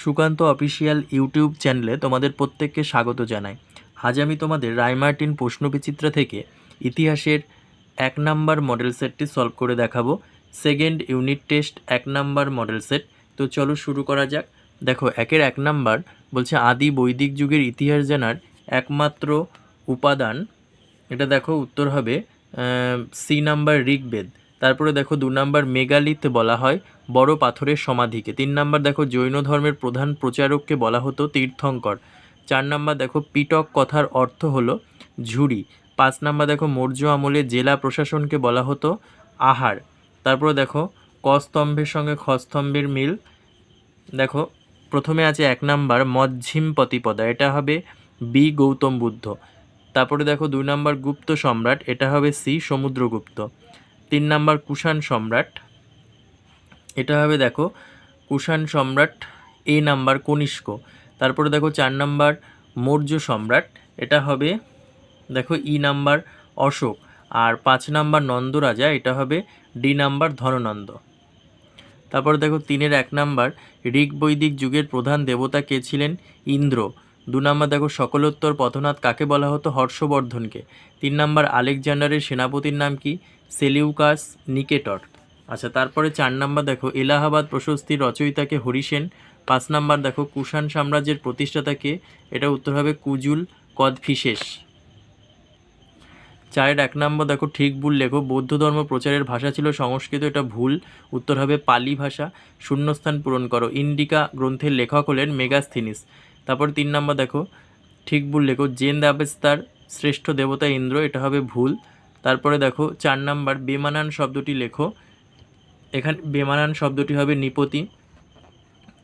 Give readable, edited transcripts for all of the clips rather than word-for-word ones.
Sukanta official YouTube চ্যানেলে তোমাদের প্রত্যেককে স্বাগত জানাই। আজ আমি তোমাদের রায়মার্টিন প্রশ্নবিচিত্রা থেকে ইতিহাসের 1 নাম্বার মডেল সেটটি সলভ করে দেখাবো। Second unit test 1 number model set. তো চলো শুরু করা যাক। দেখো 1 নাম্বার বলছে আদি বৈদিক যুগের ইতিহাস জানার একমাত্র উপাদান, এটা দেখো উত্তর হবে সি নাম্বার ঋগ্বেদ। তারপরে দেখো 2 নাম্বার মেগালিথ বলা হয় বড় পাথরের সমাধিকে। 3 নাম্বার দেখো জৈন ধর্মের প্রধান প্রচারককে বলা হতো তীর্থঙ্কর। 4 নাম্বার দেখো পিটক কথার অর্থ হলো ঝুড়ি। 5 নাম্বার দেখো মৌর্য আমলে জেলা প্রশাসনকে বলা হতো আহার। তারপরে দেখো ক স্তম্ভের সঙ্গে খ স্তম্ভের মিল। দেখো প্রথমে আছে 1 নাম্বার মজ্ঝিম প্রতিপদা, এটা হবে বি গৌতম বুদ্ধ। তারপরে দেখো 2 নাম্বার গুপ্ত সম্রাট, এটা হবে সি সমুদ্রগুপ্ত। 3 নাম্বার কুষাণ সম্রাট, এটা হবে দেখো কুষাণ সম্রাট এ নাম্বার কনিষ্ক। তারপরে দেখো 4 নাম্বার মৌর্য সম্রাট, এটা হবে দেখো ই নাম্বার অশোক। আর 5 নাম্বার নন্দ রাজা, এটা হবে ডি নাম্বার ধননন্দ। তারপরে দেখো 3-এর 1 নাম্বার ঋগ বৈদিক যুগের প্রধান দেবতা কে ছিলেন? ইন্দ্র। 2 নাম্বার দেখো সকলোত্তর পথনাথ কাকে বলা হতো? হর্ষবর্ধনকে। 3 নাম্বার আলেকজান্ডারের সেনাপতির নাম কি? সেলিউকাস নিকেটর। আচ্ছা, তারপরে 4 নাম্বার দেখো এলাহাবাদ প্রশস্তির রচয়িতাকে হরিসেন। 5 নাম্বার দেখো কুষাণ সাম্রাজ্যের প্রতিষ্ঠাতাকে, এটা উত্তর হবে কুজুল কদফিসেস। 4-এর 1 নম্বর দেখো ঠিক ভুল লেখো। বৌদ্ধ ধর্ম প্রচারের ভাষা ছিল সংস্কৃত, এটা ভুল, উত্তর হবে পালি ভাষা। শূন্যস্থান পূরণ করো। ইন্ডিকা গ্রন্থের লেখক হলেন মেগাস্থিনিস। তারপর 3 নম্বর দেখো ঠিক ভুল লেখো। জেন দাবেস্তার শ্রেষ্ঠ দেবতা ইন্দ্র, এটা হবে ভুল। তারপরে দেখো 4 নম্বর বেমানান শব্দটি লেখো, এখানে বেমানান শব্দটি হবে নিপতি।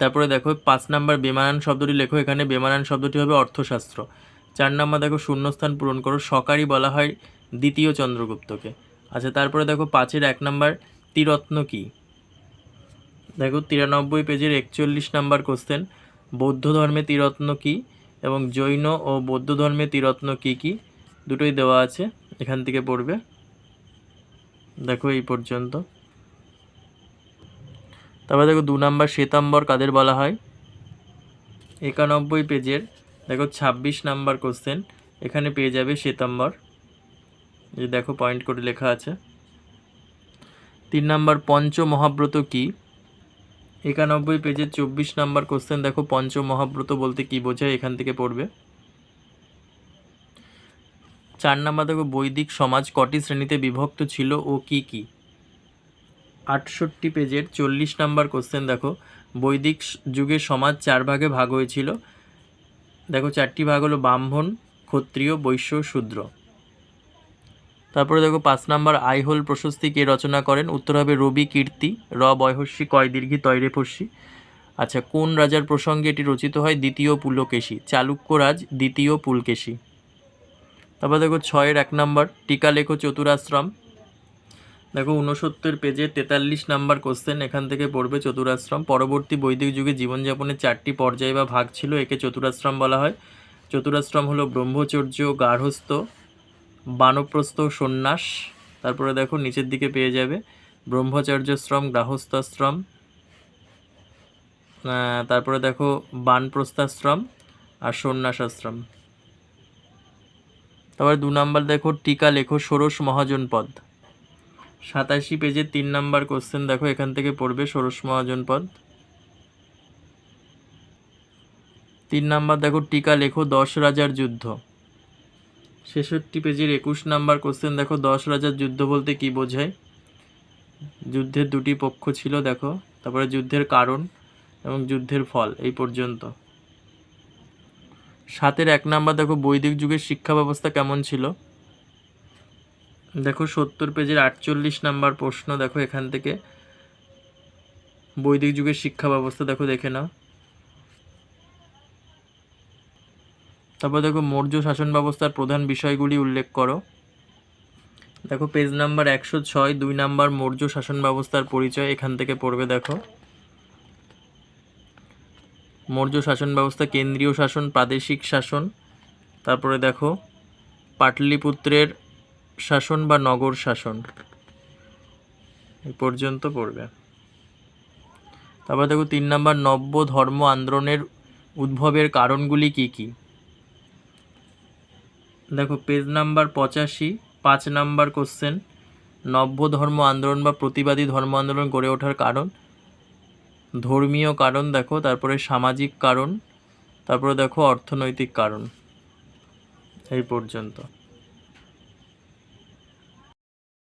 তারপরে দেখো 5 নম্বর বেমানান শব্দটি লেখো, এখানে বেমানান শব্দটি হবে অর্থশাস্ত্র। 4 নম্বর দেখো শূন্যস্থান পূরণ করো। সকারই বলা হয় দ্বিতীয় চন্দ্রগুপ্তকে। আচ্ছা, তারপরে দেখো 5-এর 1 নম্বর ত্রিরত্ন কি? দেখো 93 পেজের 41 নম্বর কোশ্চেন। বৌদ্ধ ধর্মে ত্রিরত্ন কি এবং জৈন ও বৌদ্ধ ধর্মে ত্রিরত্ন কি কি দুটোই দেওয়া আছে, এখান থেকে পড়বে। দেখো এই পর্যন্ত। তারপরে দেখো 2 নম্বর শ্বেতাম্বর কাদের বলা হয়? 91 পেজের দেখো 26 নাম্বার কোশ্চেন, এখানে পেয়ে যাবে শ্বেতাম্বর, যে দেখো পয়েন্ট করে লেখা আছে। 3 নাম্বার পঞ্চ মহাব্রত কি? 91 পেজের 24 নাম্বার কোশ্চেন, দেখো পঞ্চ মহাব্রত বলতে কি বোঝায়, এখান থেকে পড়বে। 4 নাম্বার দেখো বৈদিক সমাজ কটি শ্রেণীতে বিভক্ত ছিল ও কি কি? 68 পেজের 40 নাম্বার কোশ্চেন, দেখো বৈদিক যুগে সমাজ 4 ভাগে ভাগ হয়েছিল। দেখো 4টি ভাগ হলো ব্রাহ্মণ, ক্ষত্রিয়, বৈশ্য, শূদ্র। তারপরে দেখো 5 নাম্বার আইহোল প্রশস্তি কে রচনা করেন? উত্তর হবে রবি কীর্তি। র বয়হস্যি কয় দীর্ঘি তয় রেফস্যি। আচ্ছা, কোন রাজার প্রসঙ্গে এটি রচিত হয়? দ্বিতীয় পুলকেশী। চালুক্য রাজ দ্বিতীয় পুলকেশী। তারপর দেখো 6-এর 1 নাম্বার টিকা লেখো চতুরাশ্রম। দেখো 69 পেজে 43 নাম্বার কোশ্চেন, এখান থেকে পড়বে চতুরাশ্রম। পরবর্তী বৈদিক যুগে জীবনযাপনের 4টি পর্যায় বা ভাগ ছিল, একে চতুরাশ্রম বলা হয়। চতুরাশ্রম হলো ব্রহ্মচর্য, গার্হস্থ্য, বানপ্রস্থ, সন্ন্যাস। তারপরে দেখো নিচের দিকে পেয়ে যাবে ব্রহ্মচর্যাশ্রম, গৃহস্থাশ্রম, তারপরে দেখো বানপ্রস্থাশ্রম আর সন্ন্যাসাশ্রম। তারপরে 2 নাম্বার দেখো টিকা লেখো ষোড়শ মহাজন পদ। 87 পেজের 3 নাম্বার কোশ্চেন, দেখো এখান থেকে পড়বে ষোড়শ মহাজন পদ। 3 নাম্বার দেখো টিকা লেখো 10 রাজার যুদ্ধ। 66 পেজের 21 নাম্বার কোশ্চেন, দেখো 10 রাজার যুদ্ধ বলতে কি বোঝায়? যুদ্ধের 2টি পক্ষ ছিল দেখো, তারপরে যুদ্ধের কারণ এবং যুদ্ধের ফল, এই পর্যন্ত। 7-এর 1 নাম্বার দেখো বৈদিক যুগের শিক্ষা ব্যবস্থা কেমন ছিল? দেখো 70 পেজের 48 নাম্বার প্রশ্ন, দেখো এখান থেকে বৈদিক যুগের শিক্ষা ব্যবস্থা দেখো দেখে নাও। তারপর দেখো মৌর্য শাসন ব্যবস্থার প্রধান বিষয়গুলি উল্লেখ করো। দেখো পেজ নাম্বার 106, 2 নাম্বার মৌর্য শাসন ব্যবস্থার পরিচয়, এখান থেকে পড়বে। দেখো মৌর্য শাসন ব্যবস্থা কেন্দ্রীয় শাসন, প্রাদেশিক শাসন, তারপরে দেখো পাটলিপুত্রের শাসন বা নগর শাসন, এই পর্যন্ত পড়বে। তারপর দেখো 3 নাম্বার, নব্য ধর্ম আন্দোলনের উদ্ভবের কারণগুলি কি কি। দেখো পেজ নাম্বার 85, 5 নাম্বার কোশ্চেন, নব্য ধর্ম আন্দোলন বা প্রতিবাদী ধর্ম আন্দোলন গড়ে ওঠার কারণ। ধর্মীয় কারণ দেখো, তারপরে সামাজিক কারণ, তারপরে দেখো অর্থনৈতিক কারণ। এই পর্যন্ত।